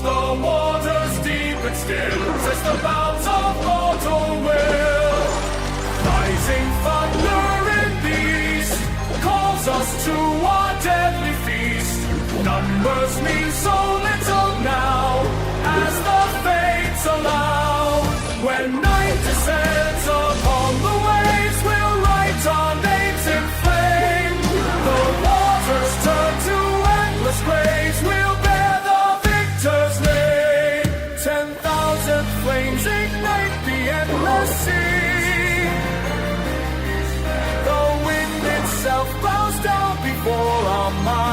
the waters deep and still, says the bounds of mortal will. Rising thunder in the east calls us to our deadly feast. Numbers mean so little now, as the fates allow. When night descends upon the waves, we'll write our names in flame. The waters turn to endless graves, we'll bear the victor's name. 10,000 flames ignite the endless sea. The wind itself bows down before our minds.